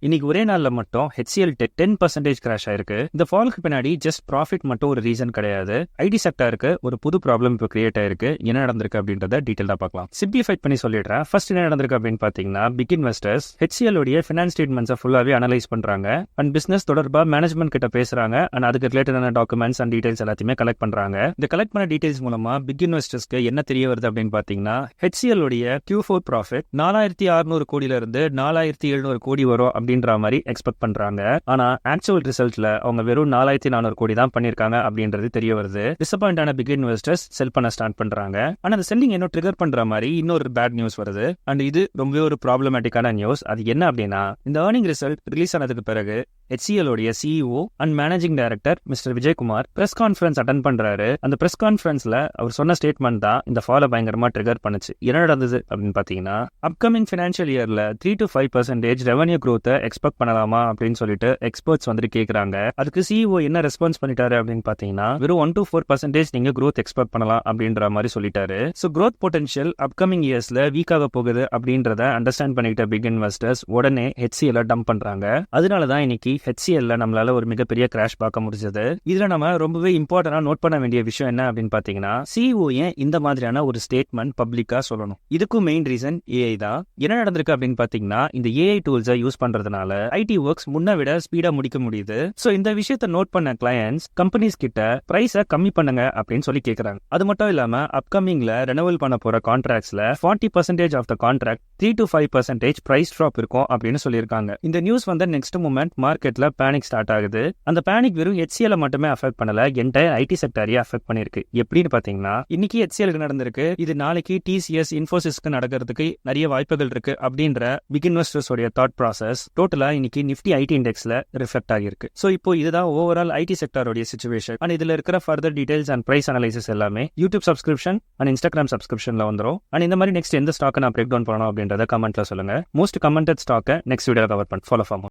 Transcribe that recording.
இன்னைக்கு ஒரே நாள்ல மட்டும் HCL Tech 10% கிராஷ் ஆயிருக்கு. இந்த ஃபாலுக்கு பின்னாடி ஜஸ்ட் ப்ராஃபிட் மட்டும் ஒரு ரீசன் கிடையாது. ஐடி செக்டாருக்கு ஒரு புது ப்ராப்ளம் இப்போ கிரியேட் ஆயிருக்கு. என்ன நடந்திருக்கு அப்படின்றத டீடைலா பார்க்கலாம். சிம்பிளிஃபைட் பண்ணி சொல்லிடுறேன். ஃபர்ஸ்ட் என்ன நடந்திருக்கு அப்படின்னு பாத்தீங்கன்னா, பிக் இன்வெஸ்டர்ஸ் HCL உடைய ஃபினான்ஸ் ஸ்டேட்மெண்ட்ஸை ஃபுல்லாவே அனலைஸ் பண்றாங்க அண்ட் பிசினஸ் தொடர்பா மேனேஜ்மெண்ட் கிட்ட பேசுறாங்க அண்ட் அதுக்கு ரிலேட்டடான டாக்குமெண்ட்ஸ் அண்ட் டீடைல்ஸ் எல்லாத்தையுமே கலெக்ட் பண்றாங்க. இந்த கலெக்ட் பண்ண டீடைல்ஸ் மூலமா பிக் இன்வெஸ்டர்ஸ்க்கு என்ன தெரிய வருது அப்படின்னு பாத்தீங்கன்னா, HCL உடைய Q4 ப்ராஃபிட் 4600 கோடியில இருந்து 4700 கோடி வரும் அப்படின்ற மாதிரி எக்ஸ்பெக்ட் பண்றாங்க. ஆனா ஆக்சுவல் ரிசல்ட்ல அவங்க வெறும் 4400 கோடி தான் பண்ணிருக்காங்க அப்படின்றது தெரிய வருது. டிசப்பாயிண்ட் ஆன பிக் இன்வெஸ்டர்ஸ் செல் பண்ண ஸ்டார்ட் பண்றாங்க. ஆனா அந்த செல்லிங் இன்னும் ட்ரிகர் பண்ற மாதிரி இன்னொரு பேட் நியூஸ் வருது. அண்ட் இது ரொம்பவே ஒரு ப்ராப்ளமேட்டிக்கான நியூஸ். அது என்ன அப்படின்னா, இந்த ஏர்னிங் ரிசல்ட் ரிலீஸ் ஆனதுக்கு பிறகு HCL உடைய CEO and managing director mister Vijayakumar press conference attend பண்றாரு. அந்த பிரஸ் கான்ஃபரன்ஸ்ல அவர் சொன்ன ஸ்டேட்மெண்ட் தான் இந்த ஃபாலை பயங்கரமா ட்ரிகர் பண்ணுச்சு. என்ன நடந்தது அப்படின்னு பாத்தீங்கன்னா, அப்கமிங் ஃபினான்ஷியல் இயர்ல 3 to 5% ரெவன்யூ growth எக்ஸ்பெக்ட் பண்ணலாமா அப்படின்னு சொல்லிட்டு எக்ஸ்பர்ட்ஸ் வந்துட்டு கேக்குறாங்க. அதுக்கு CEO என்ன ரெஸ்பான்ஸ் பண்ணிட்டாரு அப்படின்னு பாத்தீங்கன்னா, வெறும் 1 to 4% நீங்க growth எக்ஸ்பெக்ட் பண்ணலாம் அப்படின்ற மாதிரி சொல்லிட்டாரு. சோ growth பொட்டன்ஷியல் அப்கமிங் இயர்ஸ்ல வீக் ஆக போகுது அப்படின்றத அண்டர்ஸ்டாண்ட் பண்ணிக்கிட்ட பிக் இன்வெஸ்டர்ஸ் உடனே HCL டம்ப் பண்றாங்க. அதனாலதான் இன்னைக்கு HCL நம்மளால ஒரு மிகப்பெரிய கிராஷ் பார்க்க முடிஞ்சது. இதுல நம்ம ரொம்பவே இம்பார்ட்டன்டா நோட் பண்ண வேண்டிய விஷயம் என்ன அப்படின்னு பாத்தீங்கன்னா, CEO ஏன் இந்த மாதிரியான ஒரு ஸ்டேட்மெண்ட் பப்ளிக்கா சொல்லணும்? இதுக்கும் மெயின் ரீசன் AI தான். என்ன நடந்திருக்கு அப்படின்னு பாத்தீங்கன்னா, இந்த AI டூல்ஸை யூஸ் பண்றதுனால IT ஒர்க்ஸ் முன்ன விட ஸ்பீடா முடிக்க முடியுது. சோ இந்த விஷயத்தை நோட் பண்ண கிளையன்ஸ் கம்பெனிஸ் கிட்ட பிரைஸை கம்மி பண்ணுங்க அப்படின்னு சொல்லி கேக்குறாங்க. அது மட்டும் இல்லாம அப்கமிங்ல ரெனவல் பண்ண போற கான்ட்ராக்ட்ஸ்ல 40% of the contract 3 to 5% price drop இருக்கும் அப்படின்னு சொல்லியிருக்காங்க. இந்த நியூஸ் வந்து நெக்ஸ்ட் மூமெண்ட் மார்க்கெட்ல பேனிக் ஸ்டார்ட் ஆகுது. அந்த பேனிக் வெறும் HCL மட்டுமே அஃபெக்ட் பண்ணல, என்டையர் ஐடி செக்டாரையே அஃபெக்ட் பண்ணிருக்கு. எப்படின்னு பாத்தீங்கன்னா, இன்னைக்கு HCL நடந்திருக்கு, இது நாளைக்கு TCS இன்ஃபோசிஸ்க்கு நடக்கிறதுக்கு நிறைய வாய்ப்புகள் இருக்கு அப்படின்ற பிக் இன்வெஸ்டர்ஸ் உடைய தாட் ப்ராசஸ் டோட்டலா இன்னைக்கு நிஃப்டி ஐடி இண்டெக்ஸ்ல ரிஃப்ளெக்ட் ஆகிருக்கு. சோ இப்போ இதுதான் ஓவரால் ஐடி செக்டாரோட சிச்சுவேஷன். அண்ட் இதுல இருக்கிற further details and price analysis எல்லாமே யூடியூப் சப்ஸ்கிரிப்ஷன் அண்ட் இன்ஸ்டாகிராம் சப்ஸ்கிரிப்ஷன்ல வந்துரும். அண்ட் இந்த மாதிரி நெக்ஸ்ட் எந்த ஸ்டாக் நான் பிரேக் டவுன் பண்ணணும் அப்படின்றத கமெண்ட்ல சொல்லுங்க. மோஸ்ட் கமெண்டட் ஸ்டாக்கை நெக்ஸ்ட் வீடியோல கவர் பண்ண ஃபாலோ ஃபார்ம்